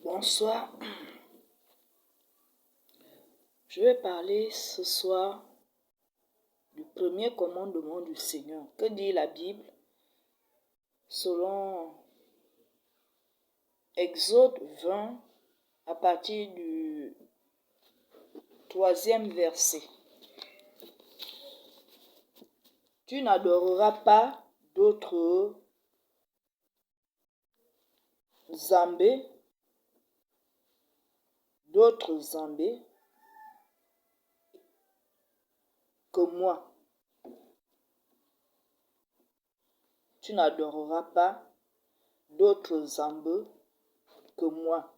Bonsoir, je vais parler ce soir du premier commandement du Seigneur. Que dit la Bible selon Exode 20 à partir du 3e verset? Tu n'adoreras pas d'autres zambés que moi. Tu n'adoreras pas d'autres zambés que moi.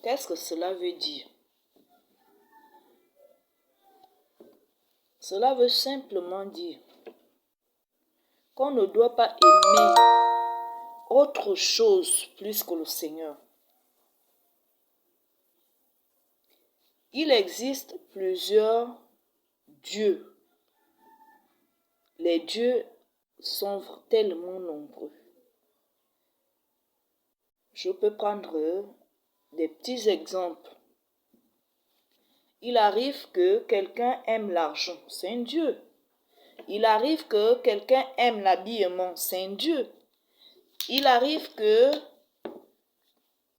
Qu'est-ce que cela veut dire? Cela veut simplement dire qu'on ne doit pas aimer autre chose plus que le Seigneur. Il existe plusieurs dieux. Les dieux sont tellement nombreux. Je peux prendre des petits exemples. Il arrive que quelqu'un aime l'argent, c'est un dieu. Il arrive que quelqu'un aime l'habillement, c'est un dieu. Il arrive que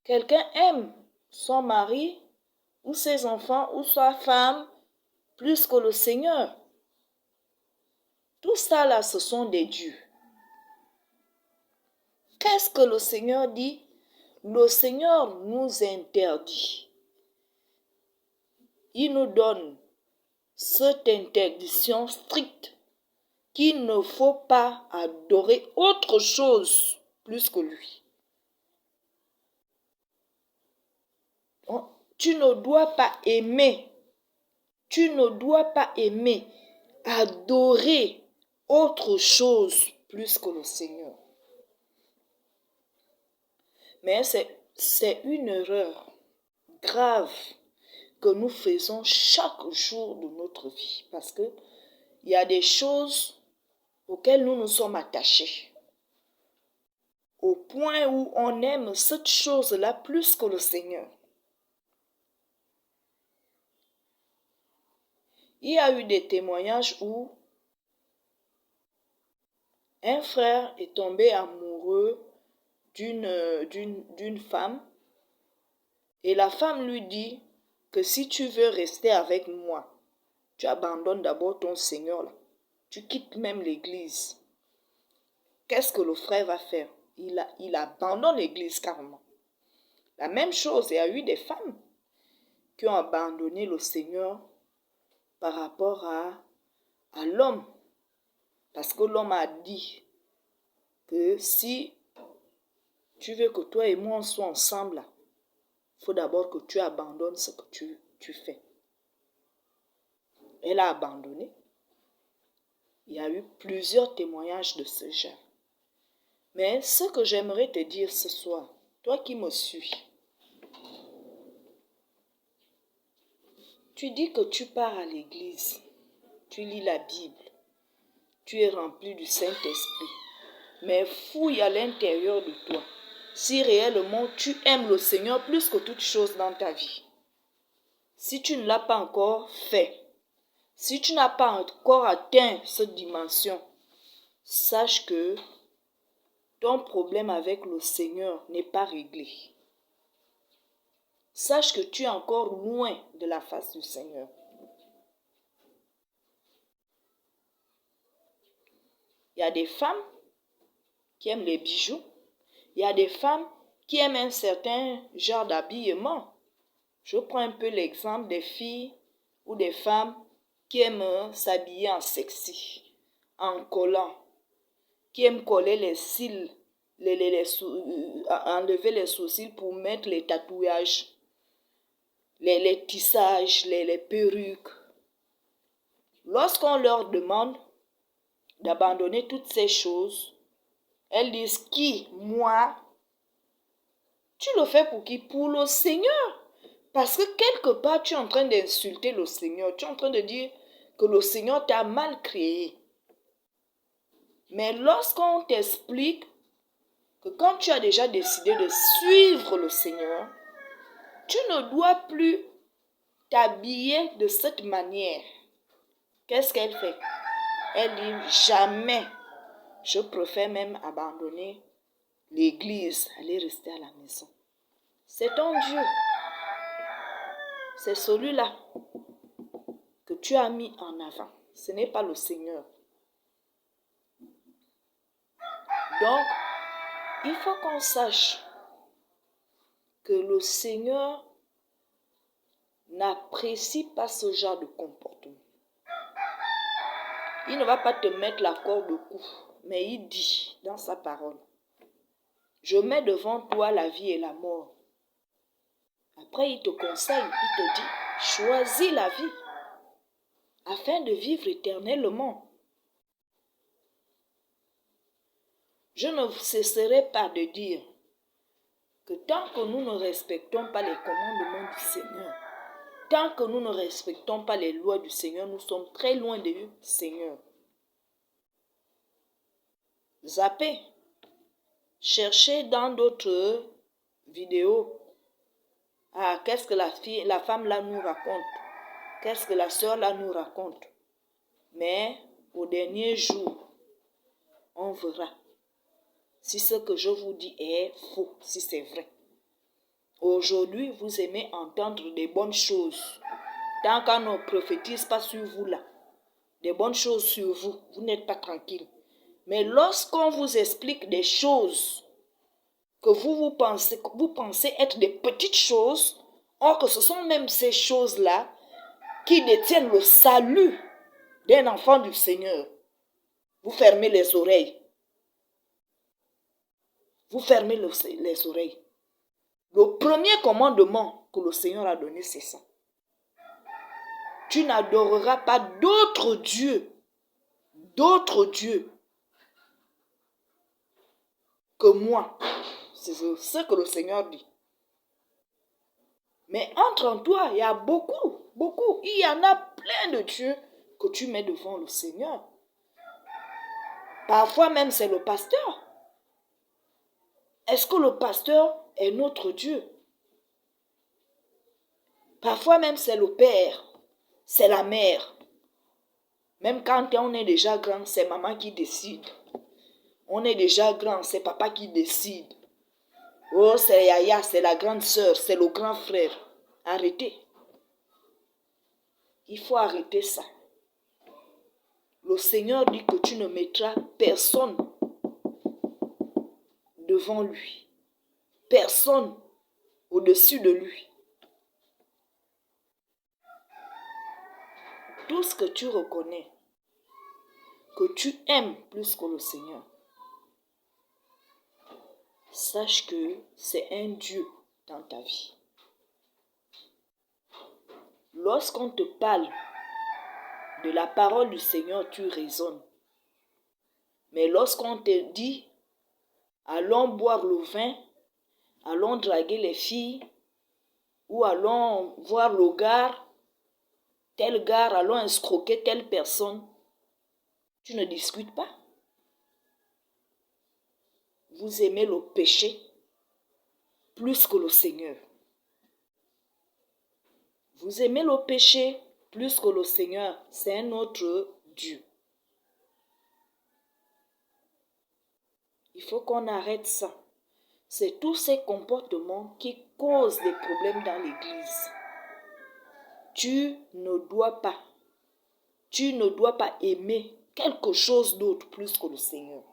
quelqu'un aime son mari ou ses enfants ou sa femme plus que le Seigneur. Tout ça là, ce sont des dieux. Qu'est-ce que le Seigneur dit? Le Seigneur nous interdit. Il nous donne cette interdiction stricte qu'il ne faut pas adorer autre chose plus que lui. Tu ne dois pas aimer, adorer autre chose plus que le Seigneur. Mais c'est une erreur grave que nous faisons chaque jour de notre vie. Parce que il y a des choses auxquelles nous nous sommes attachés. Au point où on aime cette chose-là plus que le Seigneur. Il y a eu des témoignages où un frère est tombé amoureux d'une femme et la femme lui dit que si tu veux rester avec moi, tu abandonnes d'abord ton Seigneur là. Tu quittes même l'église. Qu'est-ce que le frère va faire? Il abandonne l'église carrément. La même chose, il y a eu des femmes qui ont abandonné le Seigneur par rapport à l'homme. Parce que l'homme a dit que si tu veux que toi et moi on soit ensemble, il faut d'abord que tu abandonnes ce que tu fais. Elle a abandonné. Il y a eu plusieurs témoignages de ce genre. Mais ce que j'aimerais te dire ce soir, toi qui me suis, tu dis que tu pars à l'église, tu lis la Bible, tu es rempli du Saint-Esprit, mais fouille à l'intérieur de toi si réellement tu aimes le Seigneur plus que toute chose dans ta vie. Si tu ne l'as pas encore fait, si tu n'as pas encore atteint cette dimension, sache que ton problème avec le Seigneur n'est pas réglé. Sache que tu es encore loin de la face du Seigneur. Il y a des femmes qui aiment les bijoux. Il y a des femmes qui aiment un certain genre d'habillement. Je prends un peu l'exemple des filles ou des femmes qui aiment s'habiller en sexy, en collant, qui aiment coller les cils, enlever les sourcils pour mettre les tatouages, les tissages, les perruques. Lorsqu'on leur demande d'abandonner toutes ces choses, elles disent qui? Moi? Tu le fais pour qui? Pour le Seigneur. Parce que quelque part, tu es en train d'insulter le Seigneur. Tu es en train de dire que le Seigneur t'a mal créé. Mais lorsqu'on t'explique que quand tu as déjà décidé de suivre le Seigneur, tu ne dois plus t'habiller de cette manière. Qu'est-ce qu'elle fait? Elle dit jamais. Je préfère même abandonner l'église, aller rester à la maison. C'est ton Dieu. C'est celui-là que tu as mis en avant. Ce n'est pas le Seigneur. Donc, il faut qu'on sache que le Seigneur n'apprécie pas ce genre de comportement. Il ne va pas te mettre la corde au cou, mais il dit dans sa parole, je mets devant toi la vie et la mort. Après, il te conseille, il te dit, choisis la vie afin de vivre éternellement. Je ne cesserai pas de dire que tant que nous ne respectons pas les commandements du Seigneur, tant que nous ne respectons pas les lois du Seigneur, nous sommes très loin du Seigneur. Zappez, cherchez dans d'autres vidéos. Ah, qu'est-ce que la femme là nous raconte? Qu'est-ce que la sœur là nous raconte? Mais au dernier jour, on verra si ce que je vous dis est faux, si c'est vrai. Aujourd'hui, vous aimez entendre des bonnes choses. Tant qu'on ne prophétise pas sur vous là, des bonnes choses sur vous, vous n'êtes pas tranquille. Mais lorsqu'on vous explique des choses que vous pensez être des petites choses, or que ce sont même ces choses-là qui détiennent le salut d'un enfant du Seigneur, vous fermez les oreilles. Vous fermez les oreilles. Le premier commandement que le Seigneur a donné, c'est ça. Tu n'adoreras pas d'autres dieux que moi. C'est ce que le Seigneur dit. Mais entre toi, il y a beaucoup. Il y en a plein de dieux que tu mets devant le Seigneur. Parfois même, c'est le pasteur. Est-ce que le pasteur est notre Dieu? Parfois même, c'est le père, c'est la mère. Même quand on est déjà grand, c'est maman qui décide. On est déjà grand, c'est papa qui décide. Oh, c'est Yaya, c'est la grande sœur, c'est le grand frère. Arrêtez. Il faut arrêter ça. Le Seigneur dit que tu ne mettras personne devant lui. Personne au-dessus de lui. Tout ce que tu reconnais, que tu aimes plus que le Seigneur, sache que c'est un Dieu dans ta vie. Lorsqu'on te parle de la parole du Seigneur, tu raisonnes. Mais lorsqu'on te dit, allons boire le vin, allons draguer les filles, ou allons voir le gare, tel gare, allons escroquer telle personne, tu ne discutes pas. Vous aimez le péché plus que le Seigneur. Vous aimez le péché plus que le Seigneur. C'est un autre Dieu. Il faut qu'on arrête ça. C'est tous ces comportements qui causent des problèmes dans l'église. Tu ne dois pas aimer quelque chose d'autre plus que le Seigneur.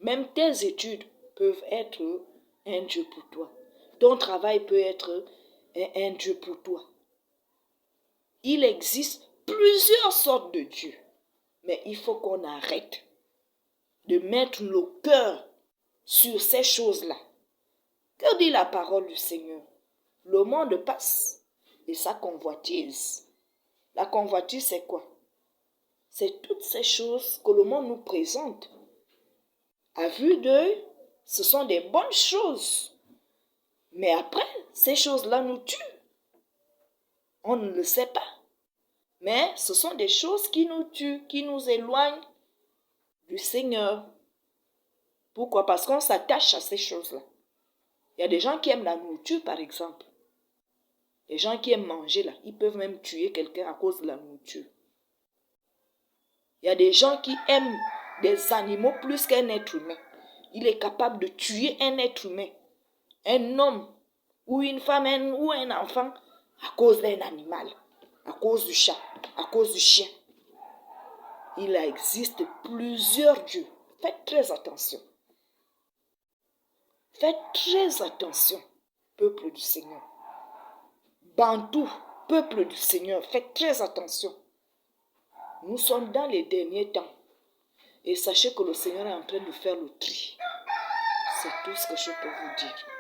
Même tes études peuvent être un Dieu pour toi. Ton travail peut être un Dieu pour toi. Il existe plusieurs sortes de dieux. Mais il faut qu'on arrête de mettre le cœur sur ces choses-là. Que dit la parole du Seigneur? Le monde passe et sa convoitise. La convoitise, c'est quoi? C'est toutes ces choses que le monde nous présente. À vue d'œil, ce sont des bonnes choses. Mais après, ces choses-là nous tuent. On ne le sait pas. Mais ce sont des choses qui nous tuent, qui nous éloignent du Seigneur. Pourquoi? Parce qu'on s'attache à ces choses-là. Il y a des gens qui aiment la nourriture, par exemple. Les gens qui aiment manger, là, ils peuvent même tuer quelqu'un à cause de la nourriture. Il y a des gens qui aiment des animaux plus qu'un être humain. Il est capable de tuer un être humain, un homme ou une femme ou un enfant à cause d'un animal, à cause du chat, à cause du chien. Il existe plusieurs dieux. Faites très attention. Faites très attention, peuple du Seigneur. Bantou, peuple du Seigneur, faites très attention. Nous sommes dans les derniers temps. Et sachez que le Seigneur est en train de faire le tri. C'est tout ce que je peux vous dire.